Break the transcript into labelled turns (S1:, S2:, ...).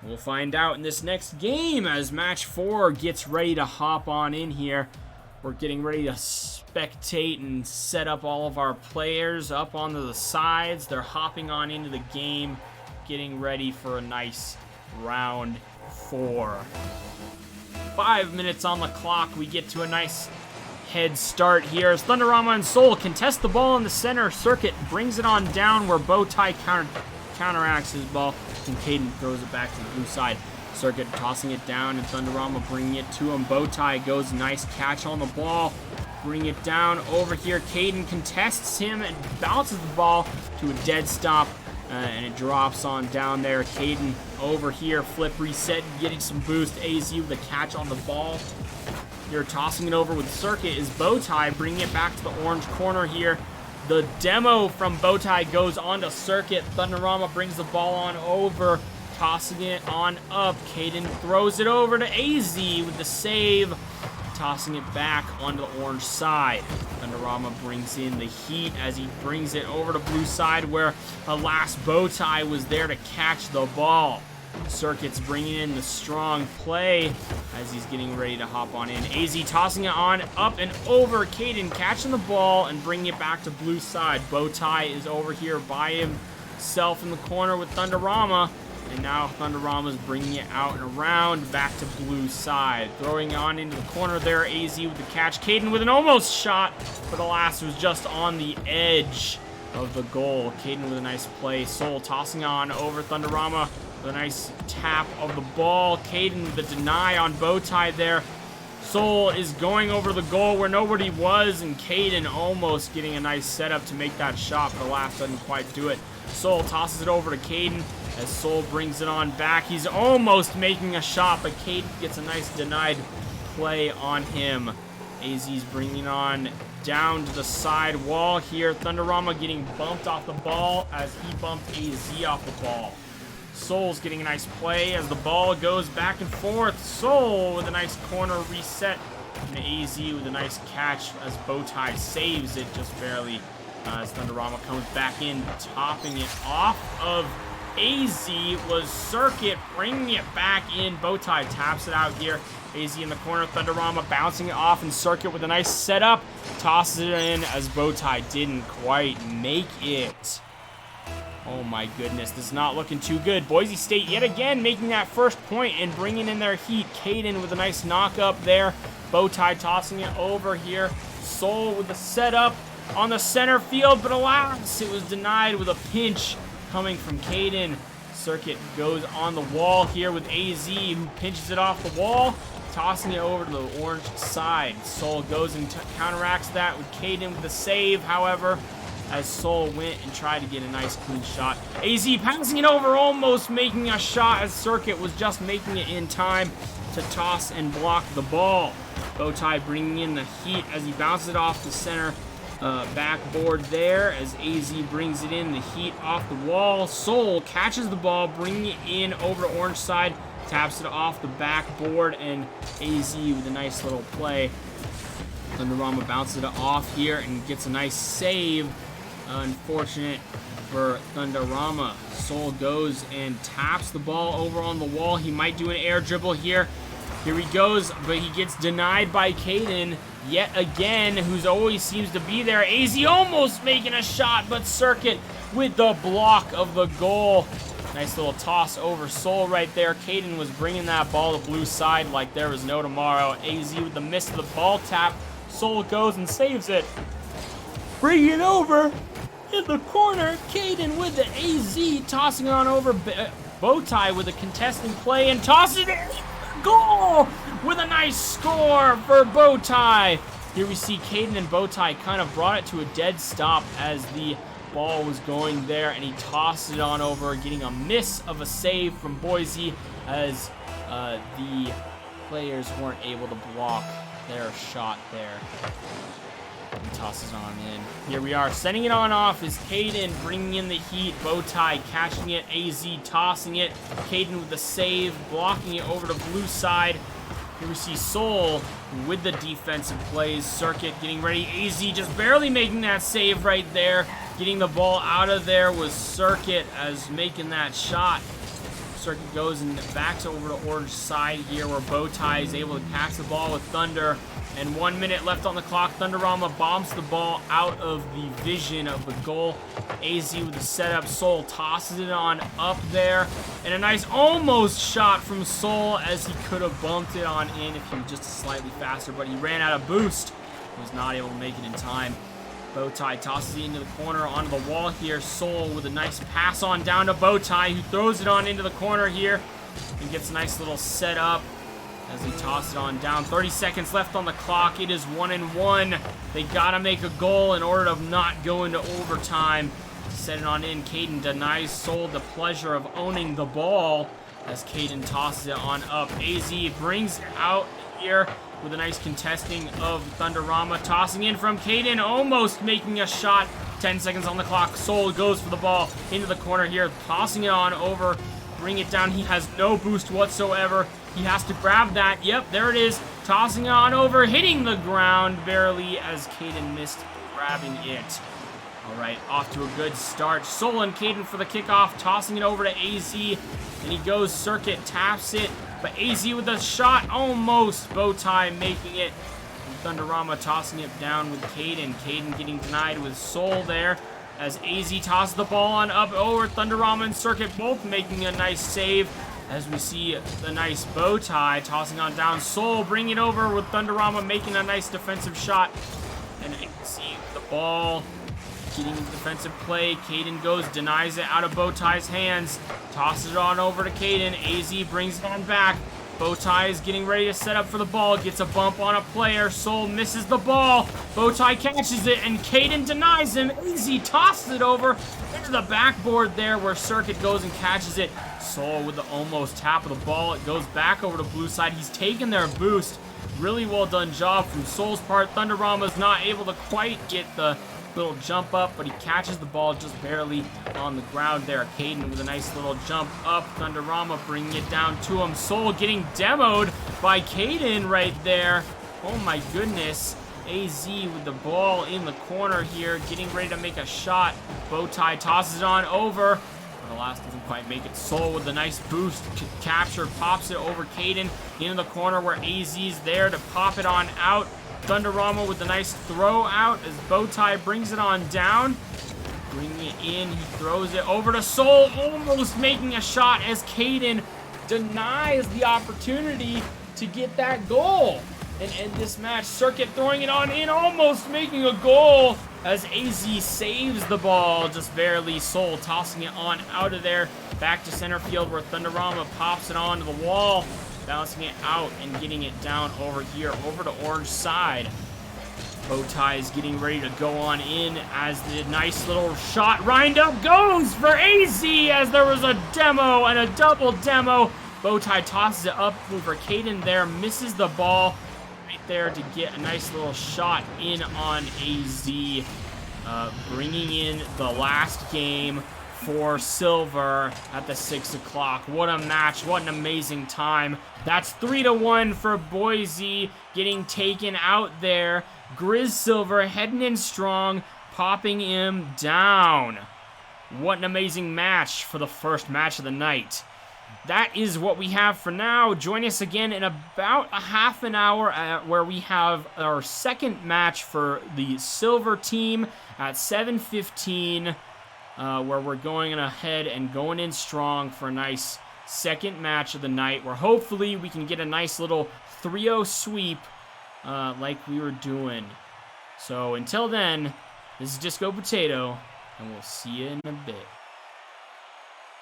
S1: We'll find out in this next game as match 4 gets ready to hop on in here. We're getting ready to spectate and set up all of our players up onto the sides. They're hopping on into the game, getting ready for a nice round 4. 5 minutes on the clock. We get to a nice head start here as Thunderama and Soul contest the ball in the center. Circuit brings it on down where Bowtie counteracts his ball, and Caden throws it back to the blue side. Circuit tossing it down, and Thunderama bringing it to him. Bowtie goes nice catch on the ball. Bring it down over here. Caden contests him and bounces the ball to a dead stop, and it drops on down there. Caden over here, flip reset, getting some boost. AZ with a catch on the ball. Here tossing it over with Circuit is Bowtie, bringing it back to the orange corner here. The demo from Bowtie goes on to Circuit. Thunderama brings the ball on over, tossing it on up. Caden throws it over to AZ with the save, tossing it back onto the orange side. Thunderama brings in the heat as he brings it over to blue side where alas Bowtie was there to catch the ball. Circuit's bringing in the strong play as he's getting ready to hop on in. AZ tossing it on up and over. Caden catching the ball and bringing it back to blue side. Bowtie is over here by himself in the corner with Thunderama. And now Thunderama's bringing it out and around back to blue side. Throwing it on into the corner there. AZ with the catch. Caden with an almost shot, but alas, it was just on the edge of the goal. Caden with a nice play. Soul tossing on over Thunderama with a nice tap of the ball. Caden with the deny on Bowtie there. Soul is going over the goal where nobody was, and Caden almost getting a nice setup to make that shot, but alas, doesn't quite do it. Soul tosses it over to Caden as Soul brings it on back. He's almost making a shot, but Caden gets a nice denied play on him. AZ's bringing on down to the side wall here. Thunderama getting bumped off the ball as he bumped AZ off the ball. Soul's getting a nice play as the ball goes back and forth. Soul with a nice corner reset, and AZ with a nice catch as Bowtie saves it just barely as Thunderama comes back in, topping it off of AZ was Circuit, bringing it back in. Bowtie taps it out here. AZ in the corner, Thunderama bouncing it off, and Circuit with a nice setup tosses it in as Bowtie didn't quite make it. Oh my goodness, this is not looking too good. Boise State yet again making that first point and bringing in their heat. Caden with a nice knock up there. Bowtie tossing it over here. Soul with the setup on the center field, but alas, it was denied with a pinch coming from Caden. Circuit goes on the wall here with AZ, who pinches it off the wall, tossing it over to the orange side. Soul goes and counteracts that with Caden with the save, however, as Soul went and tried to get a nice clean shot. AZ passing it over, almost making a shot as Circuit was just making it in time to toss and block the ball. Bowtie bringing in the heat as he bounces it off the center backboard there as AZ brings it in, the heat off the wall. Soul catches the ball, bringing it in over to orange side, taps it off the backboard, and AZ with a nice little play. Thunderama bounces it off here and gets a nice save. Unfortunate for Thunderama. Soul goes and taps the ball over on the wall. He might do an air dribble here. Here he goes, but he gets denied by Caden yet again, who's always seems to be there. AZ almost making a shot, but Circuit with the block of the goal. Nice little toss over Soul right there. Caden was bringing that ball to blue side like there was no tomorrow. AZ with the miss of the ball tap. Soul goes and saves it. Bring it over in the corner. Caden with the AZ tossing it on over. Bowtie with a contesting play and tosses it in. Goal with a nice score for Bowtie. Here we see Caden and Bowtie kind of brought it to a dead stop as the ball was going there, and he tossed it on over, getting a miss of a save from Boise as the players weren't able to block their shot there. He tosses on in. Here we are. Sending it on off is Caden, bringing in the heat. Bowtie catching it. AZ tossing it. Caden with the save, blocking it over to blue side. Here we see Soul with the defensive plays. Circuit getting ready. AZ just barely making that save right there. Getting the ball out of there was Circuit as making that shot. Circuit goes and backs over to orange side here where Bowtie is able to catch the ball with Thunder. And 1 minute left on the clock. Thunderama bombs the ball out of the vision of the goal. AZ with the setup. Soul tosses it on up there. And a nice almost shot from Soul as he could have bumped it on in if he was just slightly faster. But he ran out of boost. Was not able to make it in time. Bowtie tosses it into the corner onto the wall here. Soul with a nice pass on down to Bowtie, who throws it on into the corner here and gets a nice little setup as he tosses it on down. 30 seconds left on the clock. It is 1-1. They gotta make a goal in order to not go into overtime. Set it on in. Caden denies Soul the pleasure of owning the ball as Caden tosses it on up. AZ brings it out here with a nice contesting of Thunderama. Tossing in from Caden, almost making a shot. 10 seconds on the clock. Soul goes for the ball into the corner here, tossing it on over. Bring it down. He has no boost whatsoever. He has to grab that. Yep, there it is. Tossing it on over, hitting the ground barely as Caden missed grabbing it. All right, off to a good start. Soul and Caden for the kickoff, tossing it over to AZ. And he goes circuit, taps it. But AZ with a shot, almost. Bowtie making it. And Thunderama tossing it down with Caden. Caden getting denied with Soul there. As AZ tosses the ball on up over Thunderama and Circuit, both making a nice save. As we see the nice Bowtie tossing on down. Soul bringing it over with Thunderama making a nice defensive shot. And you can see the ball getting the defensive play. Caden goes, denies it out of Bowtie's hands. Tosses it on over to Caden. AZ brings it on back. Bowtie is getting ready to set up for the ball. Gets a bump on a player. Soul misses the ball. Bowtie catches it, and Caden denies him. AZ tosses it over into the backboard there where Circuit goes and catches it. Soul with the almost tap of the ball. It goes back over to blue side. He's taken their boost. Really well done job from Soul's part. Thunderama's not able to quite get the little jump up, but he catches the ball just barely on the ground there. Caden with a nice little jump up. Thunderama bringing it down to him. Soul getting demoed by Caden right there. Oh my goodness. AZ with the ball in the corner here, getting ready to make a shot. Bowtie tosses it on over. But alas, doesn't quite make it. Soul with a nice boost capture, pops it over Caden into the corner where AZ's there to pop it on out. Thunderama with a nice throw out as Bowtie brings it on down. Bringing it in, he throws it over to Soul, almost making a shot as Caden denies the opportunity to get that goal and end this match. Circuit throwing it on in, almost making a goal as AZ saves the ball just barely. Soul tossing it on out of there, back to center field where Thunderama pops it onto the wall. Bouncing it out and getting it down over here, over to orange side. Bowtie is getting ready to go on in as the nice little shot lined up goes for AZ as there was a demo and a double demo. Bowtie tosses it up over Caden there, misses the ball right there to get a nice little shot in on AZ. Bringing in the last game for silver at the 6 o'clock. What a match. What an amazing time. That's 3-1 for Boise, getting taken out there. Griz silver heading in strong, popping him down. What an amazing match for the first match of the night. That is what we have for now. Join us again in about a half an hour where we have our second match for the silver team at 7:15. Where we're going ahead and going in strong for a nice second match of the night, where hopefully we can get a nice little 3-0 sweep like we were doing. So until then, this is Disco Potato, and we'll see you in a bit.